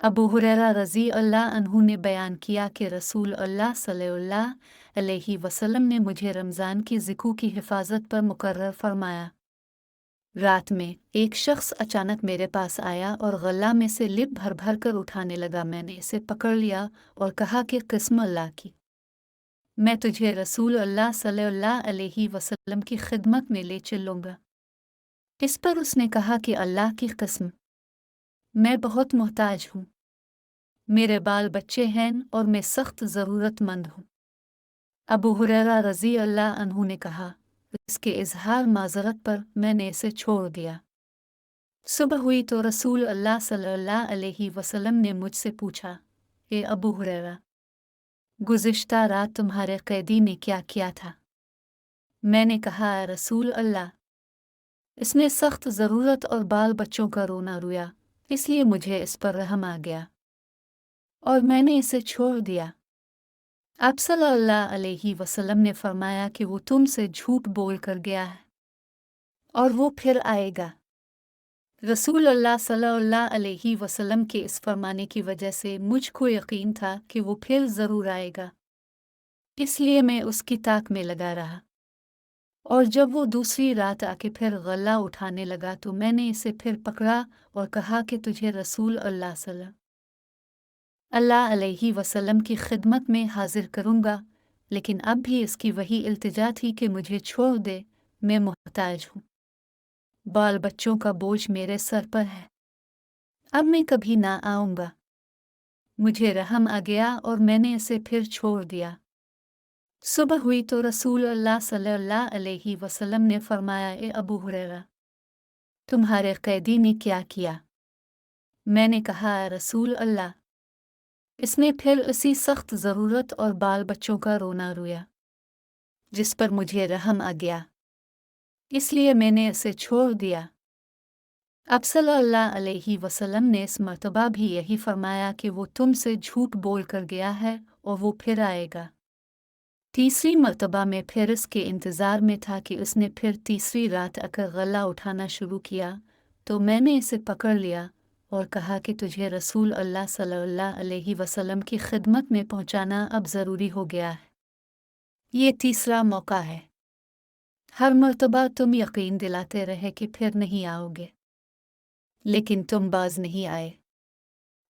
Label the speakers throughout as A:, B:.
A: अबू हुरैरा रज़ी अल्लाह अन्हु ने बयान किया कि रसूल अल्लाह सल्लल्लाहु अलैहि वसल्लम ने मुझे रमज़ान की ज़िकू की हिफाजत पर मुकर्रर फरमाया। रात में एक शख्स अचानक मेरे पास आया और गल्ला में से लिप भर भर कर उठाने लगा। मैंने इसे पकड़ लिया और कहा कि किस्म अल्लाह की, मैं तुझे रसूल अल्लाह सल्लल्लाहु अलैहि वसल्लम की खिदमत में ले चलूँगा। इस पर उसने कहा कि अल्लाह की कसम, मैं बहुत मोहताज हूँ, मेरे बाल बच्चे हैं और मैं सख्त ज़रूरतमंद हूँ। अबू हुरैरा रज़ी अल्लाह अन्हु ने कहा, इसके इजहार माज़रत पर मैंने इसे छोड़ दिया। सुबह हुई तो रसूल अल्लाह सल्लल्लाहु अलैहि वसल्लम ने मुझसे पूछा, ए अबू हुरैरा, गुज़िश्ता रात तुम्हारे कैदी ने क्या किया था? मैंने कहा, रसूल अल्लाह, इसने सख्त ज़रूरत और बाल बच्चों का रोना रोया, इसलिए मुझे इस पर रहम आ गया और मैंने इसे छोड़ दिया। आप सल्लल्लाहु अलैहि वसल्लम ने फरमाया कि वो तुमसे झूठ बोल कर गया है और वो फिर आएगा। रसूल अल्लाह सल्लल्लाहु अलैहि वसल्लम के इस फरमाने की वजह से मुझको यकीन था कि वो फिर ज़रूर आएगा, इसलिए मैं उसकी ताक में लगा रहा। और जब वो दूसरी रात आके फिर गला उठाने लगा तो मैंने इसे फिर पकड़ा और कहा कि तुझे रसूल अल्लाह सल्लल्लाहु अलैहि वसल्लम की खिदमत में हाजिर करूँगा, लेकिन अब भी इसकी वही इल्तिजा थी कि मुझे छोड़ दे, मैं मोहताज हूँ, बाल बच्चों का बोझ मेरे सर पर है, अब मैं कभी ना आऊँगा। मुझे रहम आ गया और मैंने इसे फिर छोड़ दिया। सुबह हुई तो रसूल अल्लाह सल्लल्लाहु अलैहि वसल्लम ने फरमाया, ए अबू हुरैरा, तुम्हारे कैदी ने क्या किया? मैंने कहा, रसूल अल्लाह, इसने फिर उसी सख्त ज़रूरत और बाल बच्चों का रोना रोया, जिस पर मुझे रहम आ गया, इसलिए मैंने इसे छोड़ दिया। अब सल्लल्लाहु अलैहि वसल्लम ने इस मर्तबा भी यही फरमाया कि वो तुमसे झूठ बोल कर गया है और वो फिर आएगा। तीसरी मर्तबा में फिर इसके इंतज़ार में था कि उसने फिर तीसरी रात आकर गला उठाना शुरू किया, तो मैंने इसे पकड़ लिया और कहा कि तुझे रसूल अल्लाह सल्लल्लाहु अलैहि वसल्लम की खिदमत में पहुंचाना अब ज़रूरी हो गया है। ये तीसरा मौका है। हर मर्तबा तुम यकीन दिलाते रहे कि फिर नहीं आओगे, लेकिन तुम बाज नहीं आए।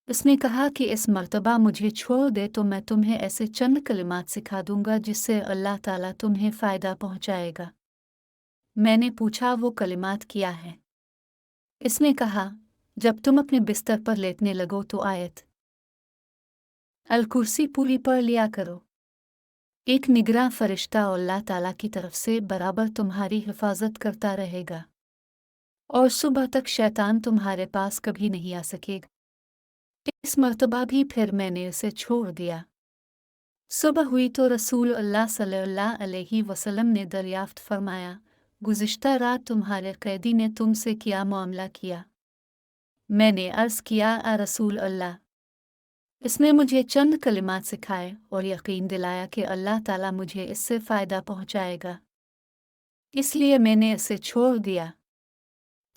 A: उसने कहा कि इस मर्तबा मुझे छोड़ दे तो मैं तुम्हें ऐसे चंद कलिमात सिखा दूंगा जिससे अल्लाह ताला तुम्हें फ़ायदा पहुंचाएगा। मैंने पूछा, वो कलिमात क्या है? इसने कहा, जब तुम अपने बिस्तर पर लेटने लगो तो आयत अल कुर्सी पूरी पढ़ लिया करो। एक निगरां फरिश्ता अल्लाह ताला की तरफ से बराबर तुम्हारी हिफाजत करता रहेगा और सुबह तक शैतान तुम्हारे पास कभी नहीं आ सकेगा। इस मर्तबा भी फिर मैंने उसे छोड़ दिया। सुबह हुई तो रसूल अल्लाह सल्लल्लाहु अलैहि वसल्लम ने दरियाफ्त फरमाया, गुज़िश्ता रात तुम्हारे कैदी ने तुमसे क्या मामला किया? मैंने अर्ज़ किया, आ रसूल अल्लाह, इसने मुझे चंद कलिमात सिखाए और यकीन दिलाया कि अल्लाह ताला मुझे इससे फ़ायदा पहुंचाएगा, इसलिए मैंने इसे छोड़ दिया।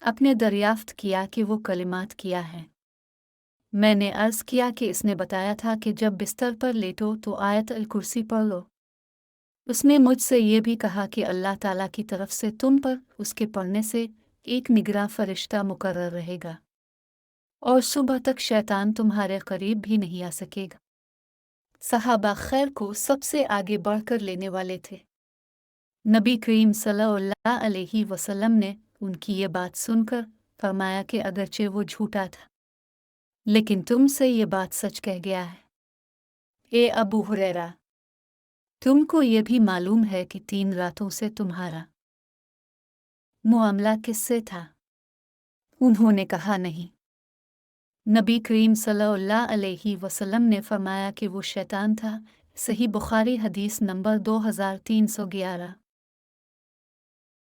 A: अपने दरियाफ्त किया कि वो कलिमात किया है। मैंने अर्ज़ किया कि इसने बताया था कि जब बिस्तर पर लेटो तो आयत अल कुर्सी पढ़ लो। उसने मुझसे ये भी कहा कि अल्लाह ताला की तरफ से तुम पर उसके पढ़ने से एक निगरां फरिश्ता मुकर्रर रहेगा और सुबह तक शैतान तुम्हारे करीब भी नहीं आ सकेगा। सहाबा खैर को सबसे आगे बढ़कर लेने वाले थे। नबी करीम सल्लल्लाहु अलैहि वसल्लम ने उनकी ये बात सुनकर फरमाया कि अगरचे वो झूठा था, लेकिन तुमसे ये बात सच कह गया है। ए अबू हुरैरा, तुमको ये भी मालूम है कि 3 रातों से तुम्हारा मुआमला किससे था? उन्होंने कहा, नहीं। नबी करीम सल्लल्लाहु अलैहि वसल्लम ने फरमाया कि वो शैतान था। सही बुखारी हदीस नंबर 2311।